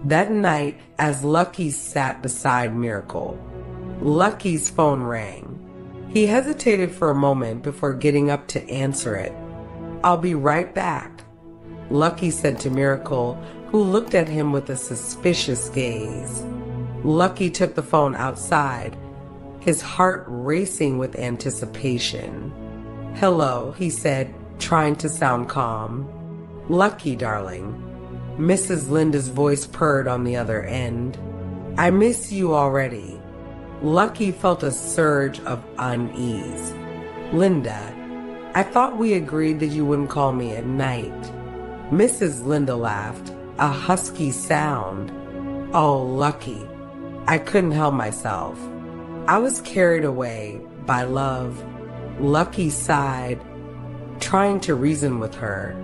That night, as Lucky sat beside Miracle, Lucky's phone rang. He hesitated for a moment before getting up to answer it. "I'll be right back," Lucky said to Miracle, who looked at him with a suspicious gaze. Lucky took the phone outside, his heart racing with anticipation. "Hello," he said, trying to sound calm. "Lucky, darling." Mrs. Linda's voice purred on the other end. "I miss you already." Lucky felt a surge of unease. "Linda, I thought we agreed that you wouldn't call me at night." Mrs. Linda laughed, a husky sound. "Oh, Lucky, I couldn't help myself. I was carried away by love." Lucky sighed, trying to reason with her.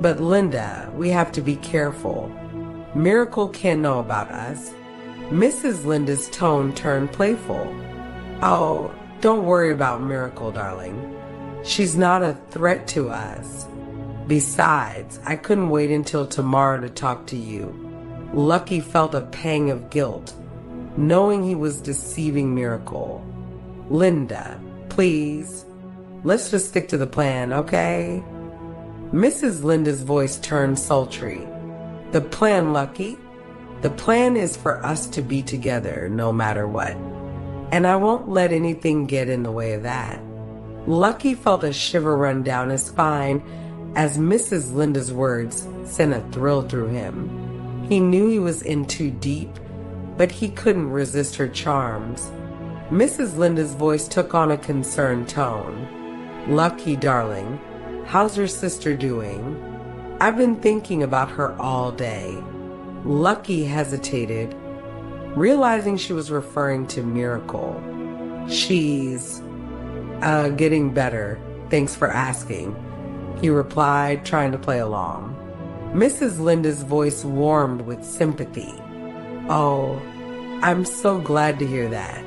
"But Linda, we have to be careful. Miracle can't know about us." Mrs. Linda's tone turned playful. "Oh, don't worry about Miracle, darling. She's not a threat to us. Besides, I couldn't wait until tomorrow to talk to you." Lucky felt a pang of guilt, knowing he was deceiving Miracle. "Linda, please, let's just stick to the plan, okay?" Mrs. Linda's voice turned sultry. "The plan, Lucky? The plan is for us to be together no matter what. And I won't let anything get in the way of that." Lucky felt a shiver run down his spine as Mrs. Linda's words sent a thrill through him. He knew he was in too deep, but he couldn't resist her charms. Mrs. Linda's voice took on a concerned tone. "Lucky, darling, how's your sister doing? I've been thinking about her all day." Lucky hesitated, realizing she was referring to Miracle. "She's getting better, thanks for asking," he replied, trying to play along. Mrs. Linda's voice warmed with sympathy. "Oh, I'm so glad to hear that.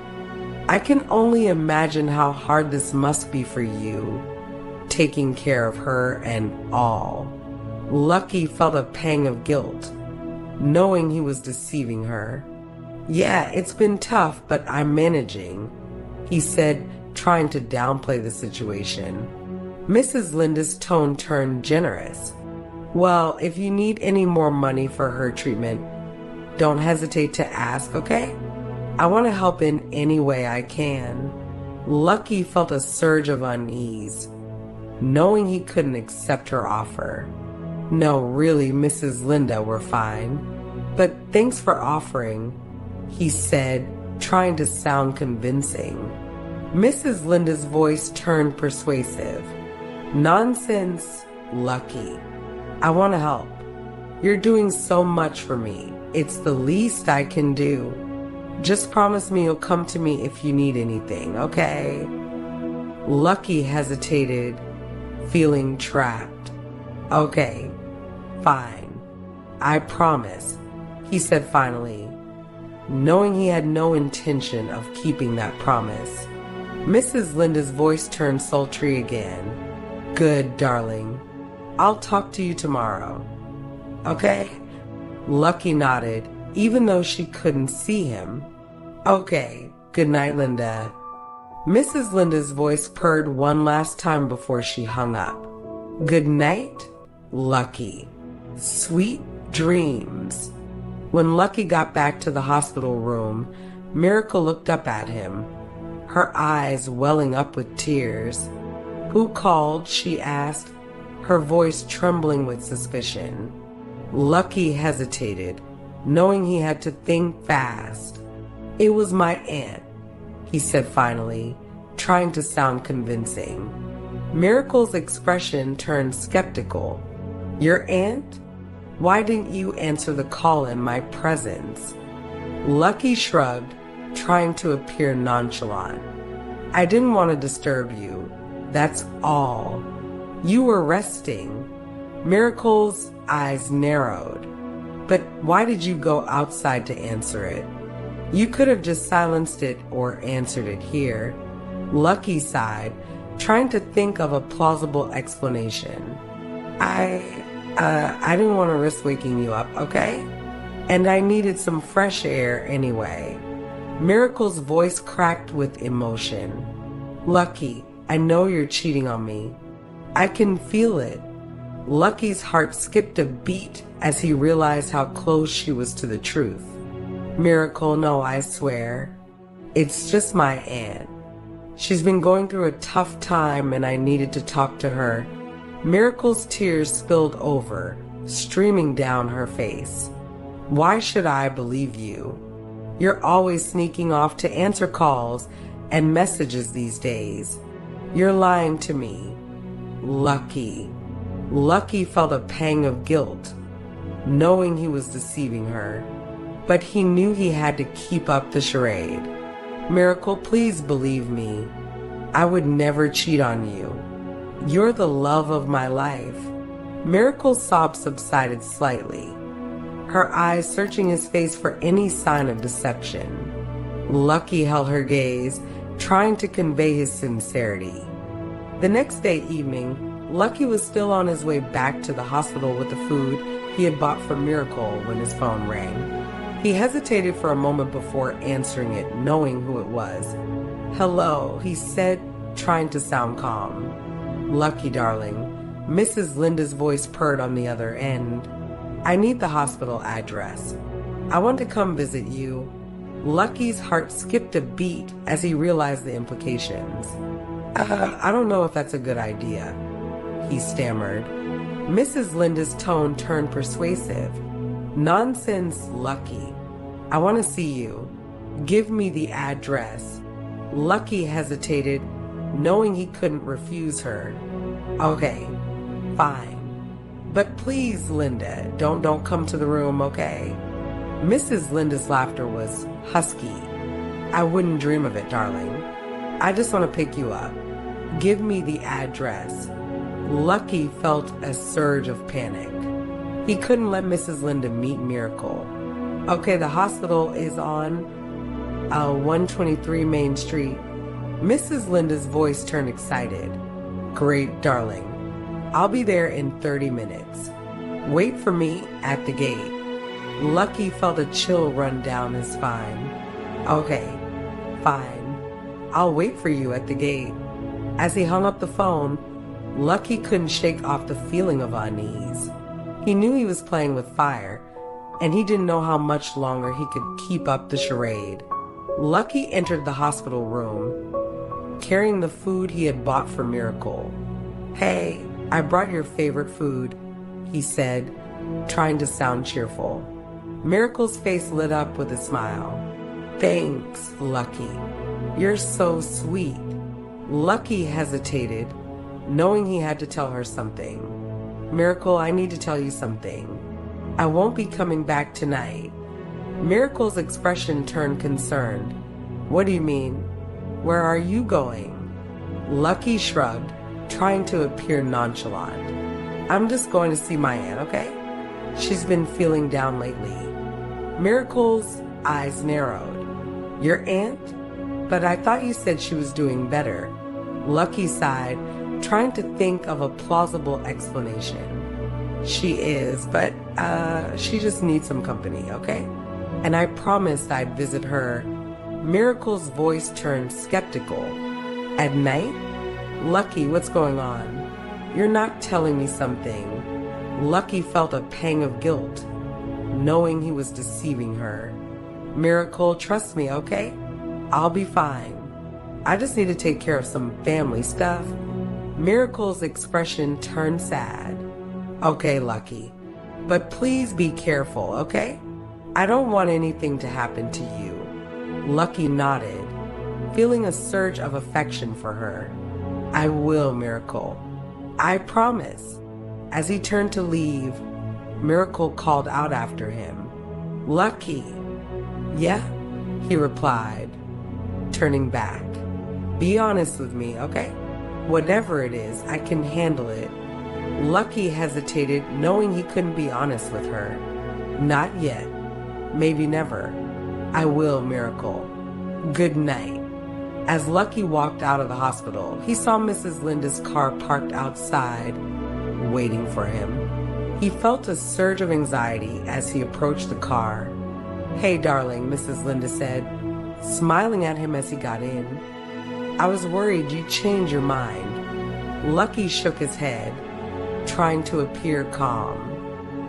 I can only imagine how hard this must be for you, taking care of her and all." Lucky felt a pang of guilt, knowing he was deceiving her. "Yeah, it's been tough, but I'm managing," he said, trying to downplay the situation. Mrs. Linda's tone turned generous. "Well, if you need any more money for her treatment, don't hesitate to ask, okay? I want to help in any way I can." Lucky felt a surge of unease, knowing he couldn't accept her offer. "No, really, Mrs. Linda, we're fine. But thanks for offering," he said, trying to sound convincing. Mrs. Linda's voice turned persuasive. "Nonsense, Lucky. I want to help. You're doing so much for me. It's the least I can do. Just promise me you'll come to me if you need anything, okay?" Lucky hesitated, feeling trapped. "Okay, fine. I promise," he said finally, knowing he had no intention of keeping that promise. Mrs. Linda's voice turned sultry again. "Good, darling. I'll talk to you tomorrow. Okay?" Lucky nodded, even though she couldn't see him. "Okay, good night, Linda." Mrs. Linda's voice purred one last time before she hung up. "Good night, Lucky. Sweet dreams." When Lucky got back to the hospital room, Miracle looked up at him, her eyes welling up with tears. "Who called?" she asked, her voice trembling with suspicion. Lucky hesitated, knowing he had to think fast. "It was my aunt," he said finally, trying to sound convincing. Miracle's expression turned skeptical. "Your aunt? Why didn't you answer the call in my presence?" Lucky shrugged, trying to appear nonchalant. "I didn't want to disturb you. That's all. You were resting." Miracle's eyes narrowed. "But why did you go outside to answer it? You could have just silenced it or answered it here." Lucky sighed, trying to think of a plausible explanation. I didn't want to risk waking you up, okay?" and I needed some fresh air anyway. Miracle's voice cracked with emotion. Lucky, I know you're cheating on me. I can feel it. Lucky's heart skipped a beat as he realized how close she was to the truth. Miracle, no, I swear. It's just my aunt. She's been going through a tough time and I needed to talk to her. Miracle's tears spilled over, streaming down her face. Why should I believe you? You're always sneaking off to answer calls and messages these days. You're lying to me. Lucky. Lucky felt a pang of guilt, knowing he was deceiving her. But he knew he had to keep up the charade. Miracle, please believe me. I would never cheat on you. You're the love of my life. Miracle's sobs subsided slightly, her eyes searching his face for any sign of deception. Lucky held her gaze, trying to convey his sincerity. The next day evening, Lucky was still on his way back to the hospital with the food he had bought for Miracle when his phone rang. He hesitated for a moment before answering it, knowing who it was. Hello, he said, trying to sound calm. Lucky, darling. Mrs. Linda's voice purred on the other end. I need the hospital address. I want to come visit you. Lucky's heart skipped a beat as he realized the implications. I don't know if that's a good idea, he stammered. Mrs. Linda's tone turned persuasive. Nonsense, Lucky. I want to see you. Give me the address. Lucky hesitated, knowing he couldn't refuse her. Okay, fine. But please, Linda, don't come to the room, okay? Mrs. Linda's laughter was husky. I wouldn't dream of it, darling. I just want to pick you up. Give me the address. Lucky felt a surge of panic. He couldn't let Mrs. Linda meet Miracle. Okay, the hospital is on 123 Main Street. Mrs. Linda's voice turned excited. Great, darling. I'll be there in 30 minutes. Wait for me at the gate. Lucky felt a chill run down his spine. Okay, fine. I'll wait for you at the gate. As he hung up the phone, Lucky couldn't shake off the feeling of unease. He knew he was playing with fire, and he didn't know how much longer he could keep up the charade. Lucky entered the hospital room, carrying the food he had bought for Miracle. Hey, I brought your favorite food, he said, trying to sound cheerful. Miracle's face lit up with a smile. Thanks, Lucky. You're so sweet. Lucky hesitated, knowing he had to tell her something. Miracle, I need to tell you something. I won't be coming back tonight. Miracle's expression turned concerned. What do you mean? Where are you going? Lucky shrugged, trying to appear nonchalant. I'm just going to see my aunt, okay? She's been feeling down lately. Miracle's eyes narrowed. Your aunt? But I thought you said she was doing better. Lucky sighed, trying to think of a plausible explanation. She is, but she just needs some company, okay? And I promised I'd visit her. Miracle's voice turned skeptical. At night? Lucky, what's going on? You're not telling me something. Lucky felt a pang of guilt, knowing he was deceiving her. Miracle, trust me, okay? I'll be fine. I just need to take care of some family stuff. Miracle's expression turned sad. Okay, Lucky. But please be careful, okay? I don't want anything to happen to you. Lucky nodded, feeling a surge of affection for her. I will, Miracle. I promise. As he turned to leave, Miracle called out after him. Lucky. Yeah, he replied, turning back. Be honest with me, okay? Whatever it is, I can handle it. Lucky hesitated, knowing he couldn't be honest with her. Not yet. Maybe never. I will, Miracle. Good night. As Lucky walked out of the hospital, he saw Mrs. Linda's car parked outside, waiting for him. He felt a surge of anxiety as he approached the car. "Hey, darling," Mrs. Linda said, smiling at him as he got in. "I was worried you'd change your mind." Lucky shook his head, trying to appear calm.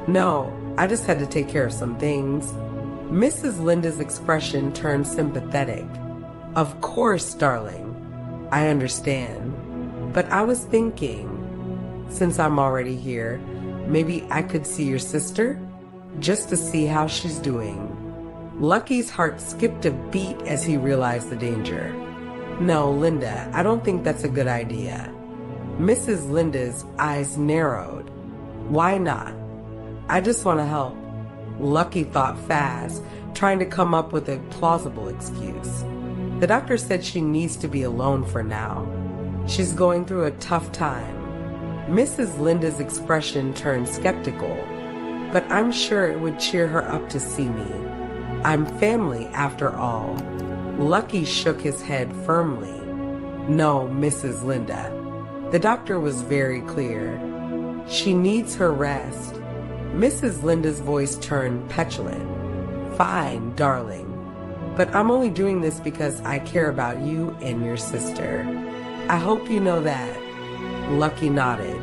"No, I just had to take care of some things." Mrs. Linda's expression turned sympathetic. "Of course, darling. I understand. But I was thinking, since I'm already here, maybe I could see your sister? Just to see how she's doing." Lucky's heart skipped a beat as he realized the danger. "No, Linda, I don't think that's a good idea." Mrs. Linda's eyes narrowed. "Why not?" "I just want to help." Lucky thought fast, trying to come up with a plausible excuse. "The doctor said she needs to be alone for now. She's going through a tough time." Mrs. Linda's expression turned skeptical. "But I'm sure it would cheer her up to see me. I'm family after all." Lucky shook his head firmly. "No, Mrs. Linda." The doctor was very clear. "She needs her rest." Mrs. Linda's voice turned petulant. "Fine, darling. But I'm only doing this because I care about you and your sister. I hope you know that." Lucky nodded,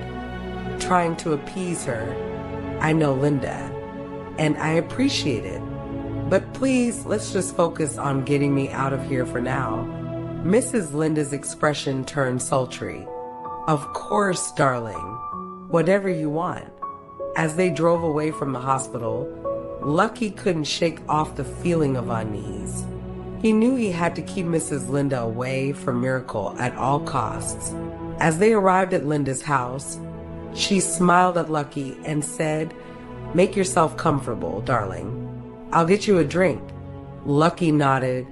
trying to appease her. "I know, Linda, and I appreciate it. But please, let's just focus on getting me out of here for now." Mrs. Linda's expression turned sultry. "Of course, darling. Whatever you want." As they drove away from the hospital, Lucky couldn't shake off the feeling of unease. He knew he had to keep Mrs. Linda away from Miracle at all costs. As they arrived at Linda's house, she smiled at Lucky and said, "Make yourself comfortable, darling. I'll get you a drink." Lucky nodded,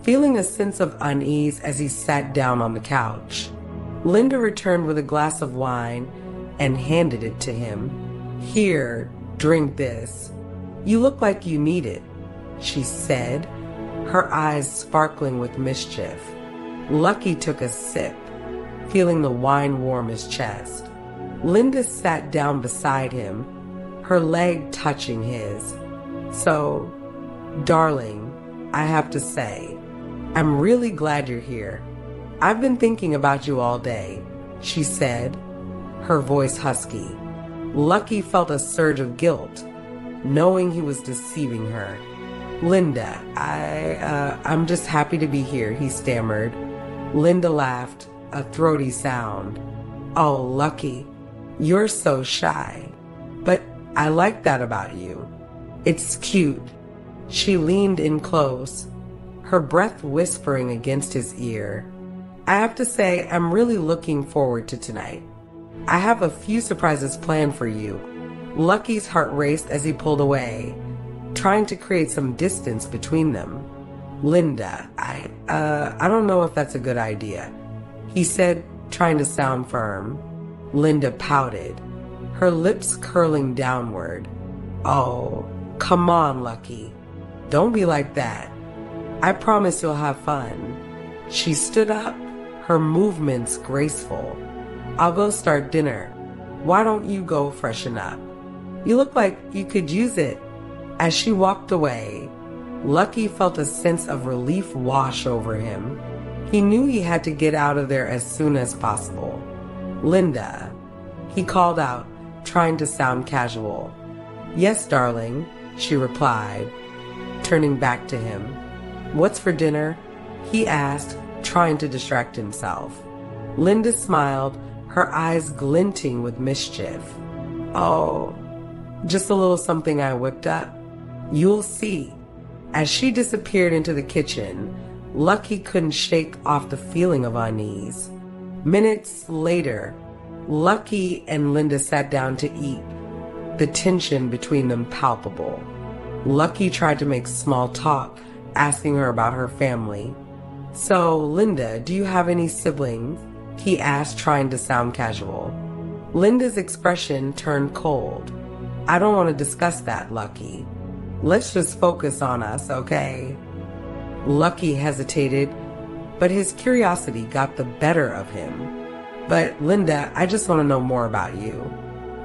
feeling a sense of unease as he sat down on the couch. Linda returned with a glass of wine and handed it to him. "Here, drink this. You look like you need it," she said, her eyes sparkling with mischief. Lucky took a sip, feeling the wine warm his chest. Linda sat down beside him, her leg touching his. "So, darling, I have to say, I'm really glad you're here. I've been thinking about you all day," she said, her voice husky. Lucky felt a surge of guilt, knowing he was deceiving her. "Linda, I'm just happy to be here," he stammered. Linda laughed, a throaty sound. "Oh, Lucky, you're so shy. But I like that about you. It's cute." She leaned in close, her breath whispering against his ear. "I have to say, I'm really looking forward to tonight. I have a few surprises planned for you." Lucky's heart raced as he pulled away, trying to create some distance between them. "Linda, I don't know if that's a good idea," he said, trying to sound firm. Linda pouted, her lips curling downward. "Oh, come on, Lucky. Don't be like that. I promise you'll have fun." She stood up, her movements graceful. "I'll go start dinner. Why don't you go freshen up? You look like you could use it." As she walked away, Lucky felt a sense of relief wash over him. He knew he had to get out of there as soon as possible. "Linda," he called out, trying to sound casual. "Yes, darling," she replied, turning back to him. "What's for dinner?" he asked, trying to distract himself. Linda smiled, her eyes glinting with mischief. "Oh, just a little something I whipped up. You'll see." As she disappeared into the kitchen, Lucky couldn't shake off the feeling of unease. Minutes later, Lucky and Linda sat down to eat, the tension between them palpable. Lucky tried to make small talk, asking her about her family. "So, Linda, do you have any siblings?" he asked, trying to sound casual. Linda's expression turned cold. "I don't want to discuss that, Lucky. Let's just focus on us, okay?" Lucky hesitated, but his curiosity got the better of him. "But Linda, I just want to know more about you."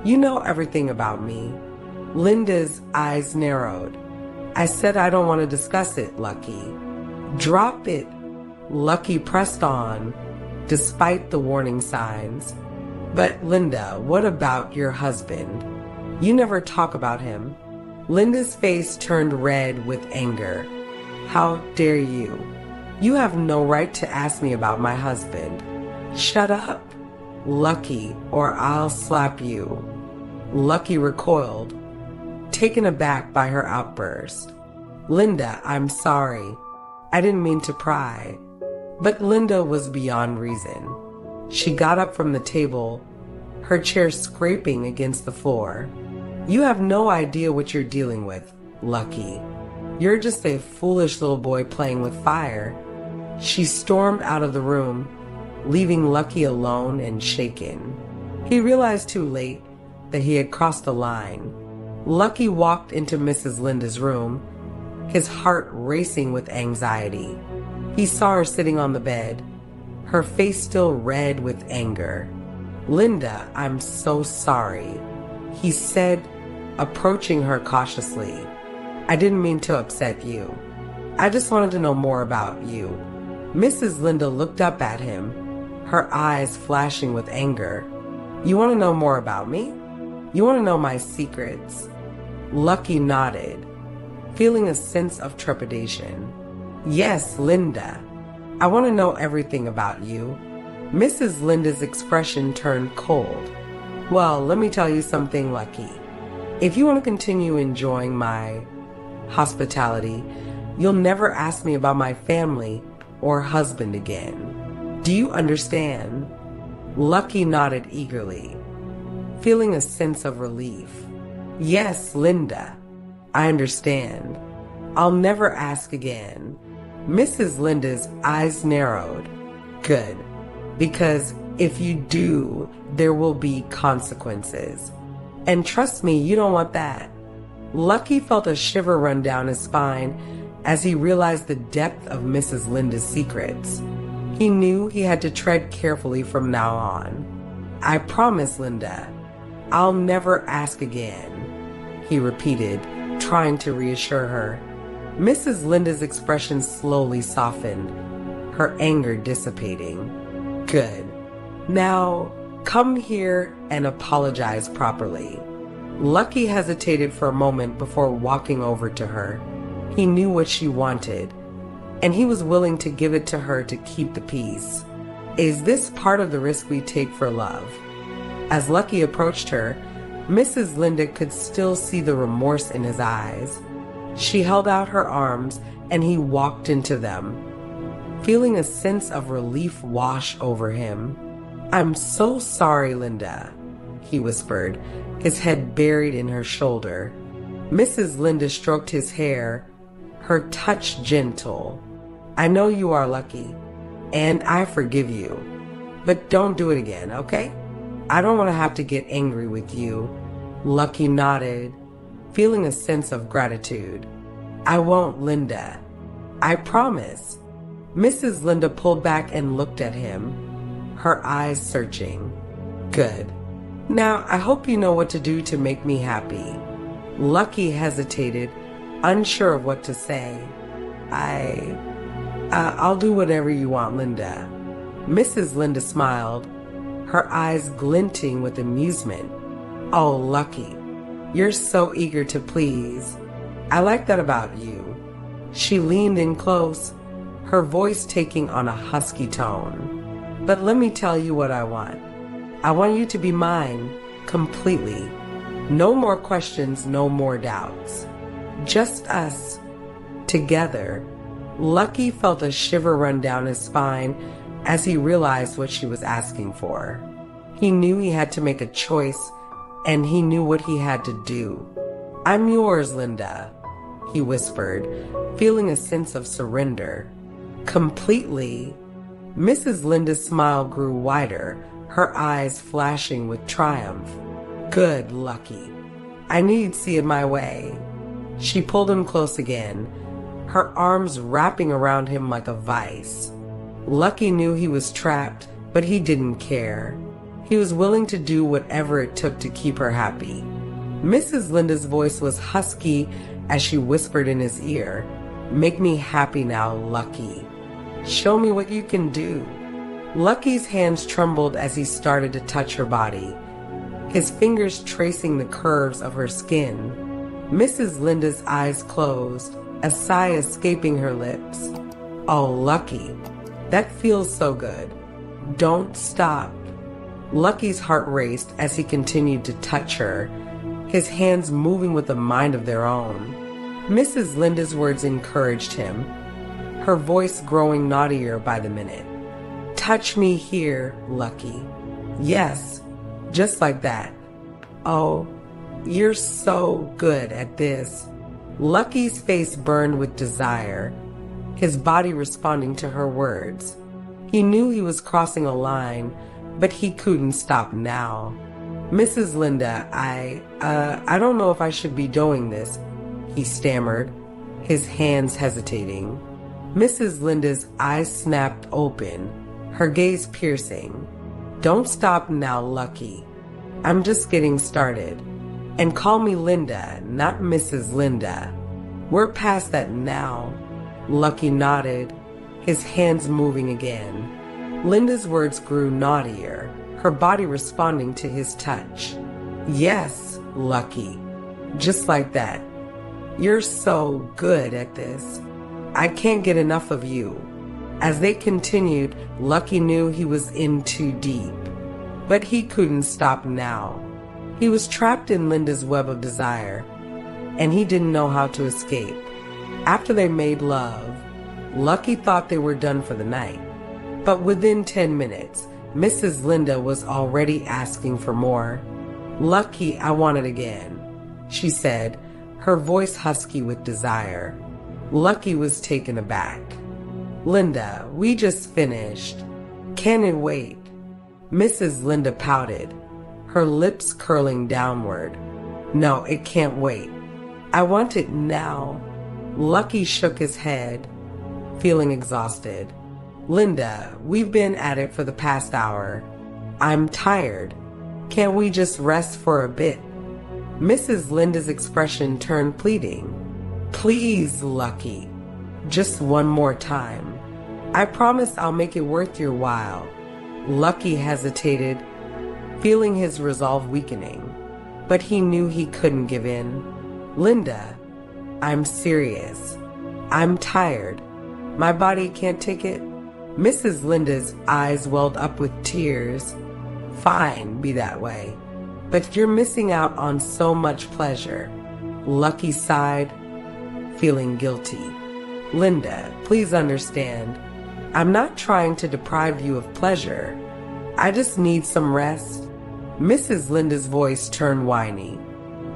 You know everything about me. Linda's eyes narrowed. I said I don't want to discuss it, Lucky. Drop it. Lucky pressed on, despite the warning signs. But Linda, what about your husband? You never talk about him. Linda's face turned red with anger. How dare you? You have no right to ask me about my husband. Shut up, Lucky, or I'll slap you. Lucky recoiled, taken aback by her outburst. Linda, I'm sorry. I didn't mean to pry. But Linda was beyond reason. She got up from the table, her chair scraping against the floor. You have no idea what you're dealing with, Lucky. You're just a foolish little boy playing with fire. She stormed out of the room, leaving Lucky alone and shaken. He realized too late that he had crossed a line. Lucky walked into Mrs. Linda's room, his heart racing with anxiety. He saw her sitting on the bed, her face still red with anger. Linda, I'm so sorry, he said, approaching her cautiously. I didn't mean to upset you. I just wanted to know more about you. Mrs. Linda looked up at him, her eyes flashing with anger. You want to know more about me? You want to know my secrets? Lucky nodded, feeling a sense of trepidation. Yes, Linda. I want to know everything about you. Mrs. Linda's expression turned cold. Well, let me tell you something, Lucky. If you want to continue enjoying my hospitality, you'll never ask me about my family or husband again. Do you understand? Lucky nodded eagerly, feeling a sense of relief. Yes, Linda, I understand. I'll never ask again. Mrs. Linda's eyes narrowed. Good, because if you do, there will be consequences. And trust me, you don't want that. Lucky felt a shiver run down his spine as he realized the depth of Mrs. Linda's secrets. He knew he had to tread carefully from now on. I promise, Linda, I'll never ask again, he repeated, trying to reassure her. Mrs. Linda's expression slowly softened, her anger dissipating. Good. Now, come here and apologize properly. Lucky hesitated for a moment before walking over to her. He knew what she wanted, and he was willing to give it to her to keep the peace. Is this part of the risk we take for love? As Lucky approached her, Mrs. Linda could still see the remorse in his eyes. She held out her arms, and he walked into them, feeling a sense of relief wash over him. I'm so sorry, Linda, he whispered, his head buried in her shoulder. Mrs. Linda stroked his hair, her touch gentle. I know you are, Lucky, and I forgive you. But don't do it again, okay? I don't want to have to get angry with you. Lucky nodded, feeling a sense of gratitude. I won't, Linda. I promise. Mrs. Linda pulled back and looked at him, her eyes searching. Good. Now, I hope you know what to do to make me happy. Lucky hesitated, unsure of what to say. I'll do whatever you want, Linda. Mrs. Linda smiled, her eyes glinting with amusement. Oh, Lucky, you're so eager to please. I like that about you. She leaned in close, her voice taking on a husky tone. But let me tell you what I want. I want you to be mine, completely. No more questions, no more doubts. Just us, together. Lucky felt a shiver run down his spine as he realized what she was asking for. He knew he had to make a choice, and he knew what he had to do. I'm yours, Linda, he whispered, feeling a sense of surrender. Completely. Mrs. Linda's smile grew wider, her eyes flashing with triumph. Good, Lucky. I knew you'd see it my way. She pulled him close again, her arms wrapping around him like a vice. Lucky knew he was trapped, but he didn't care. He was willing to do whatever it took to keep her happy. Mrs. Linda's voice was husky as she whispered in his ear, "Make me happy now, Lucky. Show me what you can do." Lucky's hands trembled as he started to touch her body, his fingers tracing the curves of her skin. Mrs. Linda's eyes closed, a sigh escaping her lips. "Oh, Lucky, that feels so good. Don't stop." Lucky's heart raced as he continued to touch her, his hands moving with a mind of their own. Mrs. Linda's words encouraged him, her voice growing naughtier by the minute. "Touch me here, Lucky. Yes, just like that. Oh, you're so good at this." Lucky's face burned with desire, his body responding to her words. He knew he was crossing a line, but he couldn't stop now. "Mrs. Linda, I don't know if I should be doing this," he stammered, his hands hesitating. Mrs. Linda's eyes snapped open, her gaze piercing. "Don't stop now, Lucky. I'm just getting started. And call me Linda, not Mrs. Linda. We're past that now." Lucky nodded, his hands moving again. Linda's words grew naughtier, her body responding to his touch. "Yes, Lucky. Just like that. You're so good at this. I can't get enough of you." As they continued, Lucky knew he was in too deep. But he couldn't stop now. He was trapped in Linda's web of desire, and he didn't know how to escape. After they made love, Lucky thought they were done for the night. But within 10 minutes, Mrs. Linda was already asking for more. "Lucky, I want it again," she said, her voice husky with desire. Lucky was taken aback. "Linda, we just finished. Can it wait?" Mrs. Linda pouted, her lips curling downward. "No, it can't wait. I want it now." Lucky shook his head, feeling exhausted. "Linda, we've been at it for the past hour. I'm tired. Can't we just rest for a bit?" Mrs. Linda's expression turned pleading. "Please, Lucky. Just one more time. I promise I'll make it worth your while." Lucky hesitated, feeling his resolve weakening, but he knew he couldn't give in. "Linda, I'm serious. I'm tired. My body can't take it." Mrs. Linda's eyes welled up with tears. "Fine, be that way. But you're missing out on so much pleasure." Lucky sighed, feeling guilty. "Linda, please understand. I'm not trying to deprive you of pleasure. I just need some rest." Mrs. Linda's voice turned whiny.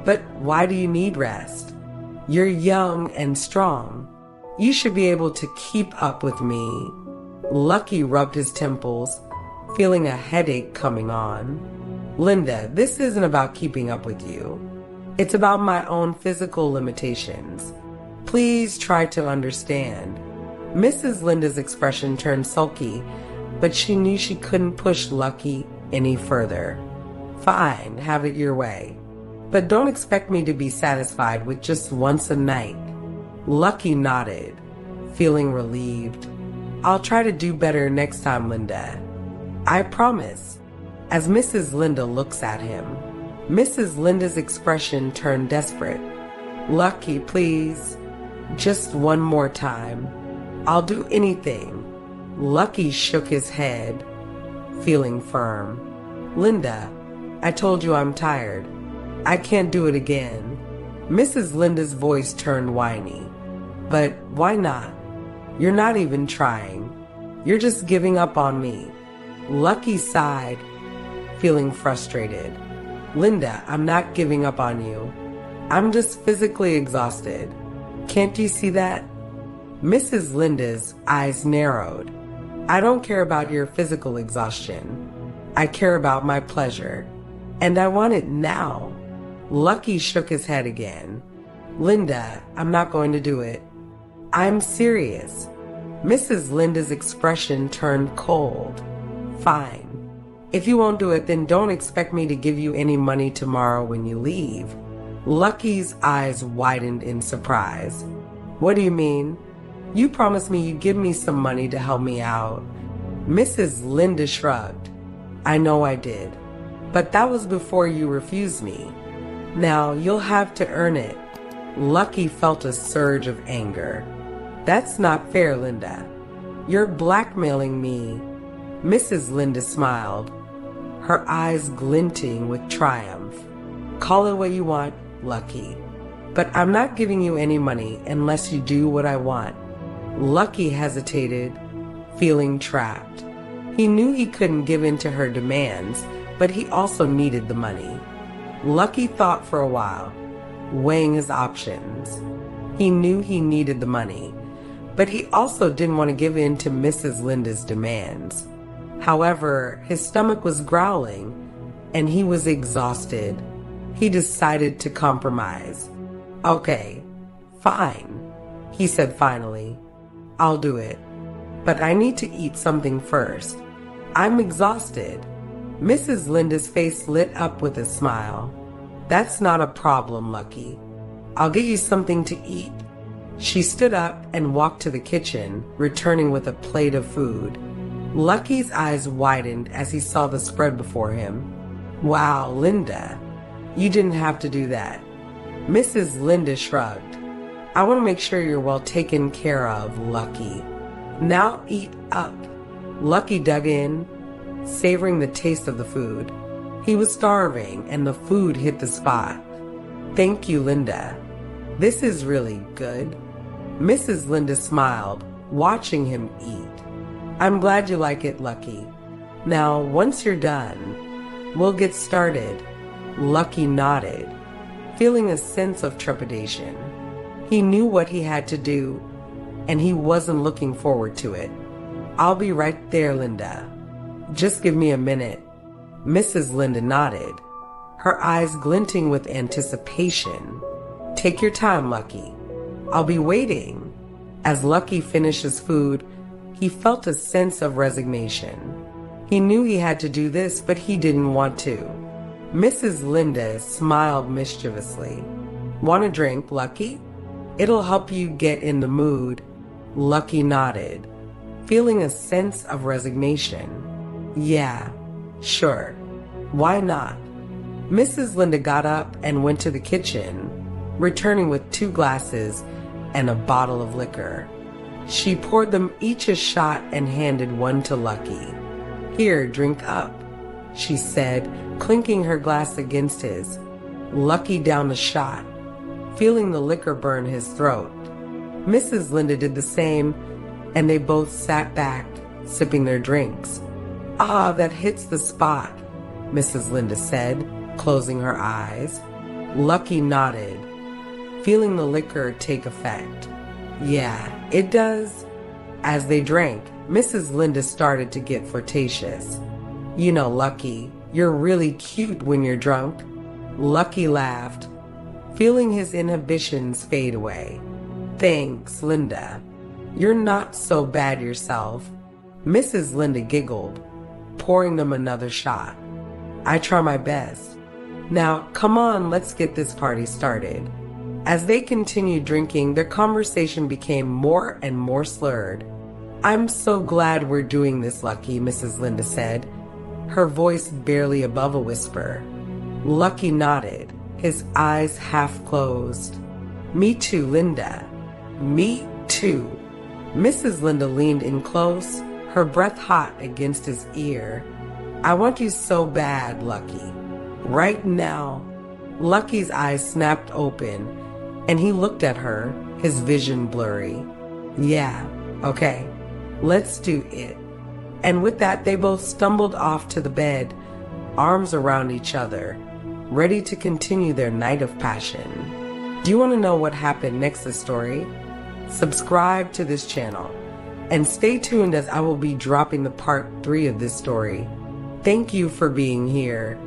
"But why do you need rest? You're young and strong. You should be able to keep up with me." Lucky rubbed his temples, feeling a headache coming on. "Linda, this isn't about keeping up with you. It's about my own physical limitations. Please try to understand." Mrs. Linda's expression turned sulky, but she knew she couldn't push Lucky any further. "Fine, have it your way. But don't expect me to be satisfied with just once a night." Lucky nodded, feeling relieved. "I'll try to do better next time, Linda. I promise." As Mrs. Linda looks at him, Mrs. Linda's expression turned desperate. "Lucky, please. Just one more time. I'll do anything." Lucky shook his head, feeling firm. "Linda, I told you I'm tired. I can't do it again." Mrs. Linda's voice turned whiny. "But why not? You're not even trying. You're just giving up on me." Lucky sighed, feeling frustrated. "Linda, I'm not giving up on you. I'm just physically exhausted. Can't you see that?" Mrs. Linda's eyes narrowed. "I don't care about your physical exhaustion. I care about my pleasure. And I want it now." Lucky shook his head again. "Linda, I'm not going to do it. I'm serious." Mrs. Linda's expression turned cold. "Fine. If you won't do it, then don't expect me to give you any money tomorrow when you leave. Lucky's eyes widened in surprise. What do you mean? You promised me you'd give me some money to help me out. Mrs. Linda shrugged. I know I did, but that was before you refused me. Now you'll have to earn it. Lucky felt a surge of anger. That's not fair, Linda. You're blackmailing me. Mrs. Linda smiled, her eyes glinting with triumph. Call it what you want, Lucky, but I'm not giving you any money unless you do what I want. Lucky hesitated, feeling trapped. He knew he couldn't give in to her demands, but he also needed the money. Lucky thought for a while, weighing his options. He knew he needed the money, but he also didn't want to give in to Mrs. Linda's demands. However, his stomach was growling, and he was exhausted. He decided to compromise. Okay, fine, he said finally. I'll do it, but I need to eat something first. I'm exhausted. Mrs. Linda's face lit up with a smile. That's not a problem, Lucky. I'll get you something to eat. She stood up and walked to the kitchen, returning with a plate of food. Lucky's eyes widened as he saw the spread before him. Wow, Linda, you didn't have to do that. Mrs. Linda shrugged. I want to make sure you're well taken care of, Lucky. Now eat up. Lucky dug in, savoring the taste of the food. He was starving, and the food hit the spot. Thank you, Linda. This is really good. Mrs. Linda smiled, watching him eat. I'm glad you like it, Lucky. Now, once you're done, we'll get started. Lucky nodded, feeling a sense of trepidation. He knew what he had to do, and he wasn't looking forward to it. I'll be right there, Linda. Just give me a minute. Mrs. Linda nodded, her eyes glinting with anticipation. Take your time, Lucky. I'll be waiting. As Lucky finished his food, he felt a sense of resignation. He knew he had to do this, but he didn't want to. Mrs. Linda smiled mischievously. Want a drink, Lucky? It'll help you get in the mood. Lucky nodded, feeling a sense of resignation. Yeah, sure. Why not? Mrs. Linda got up and went to the kitchen, returning with 2 glasses and a bottle of liquor. She poured them each a shot and handed one to Lucky. Here, drink up, she said, clinking her glass against his. Lucky downed a shot, feeling the liquor burn his throat. Mrs. Linda did the same, and they both sat back, sipping their drinks. Ah, that hits the spot, Mrs. Linda said, closing her eyes. Lucky nodded, feeling the liquor take effect. Yeah, it does. As they drank, Mrs. Linda started to get flirtatious. You know, Lucky, you're really cute when you're drunk. Lucky laughed, feeling his inhibitions fade away. Thanks, Linda. You're not so bad yourself. Mrs. Linda giggled, pouring them another shot. I try my best. Now, come on, let's get this party started. As they continued drinking, their conversation became more and more slurred. I'm so glad we're doing this, Lucky, Mrs. Linda said, her voice barely above a whisper. Lucky nodded, his eyes half closed. Me too, Linda. Me too. Mrs. Linda leaned in close, her breath hot against his ear. I want you so bad, Lucky. Right now. Lucky's eyes snapped open, and he looked at her, his vision blurry. Yeah, okay, let's do it. And with that, they both stumbled off to the bed, arms around each other, ready to continue their night of passion. Do you want to know what happened next in the story? Subscribe to this channel, and stay tuned as I will be dropping the part 3 of this story. Thank you for being here.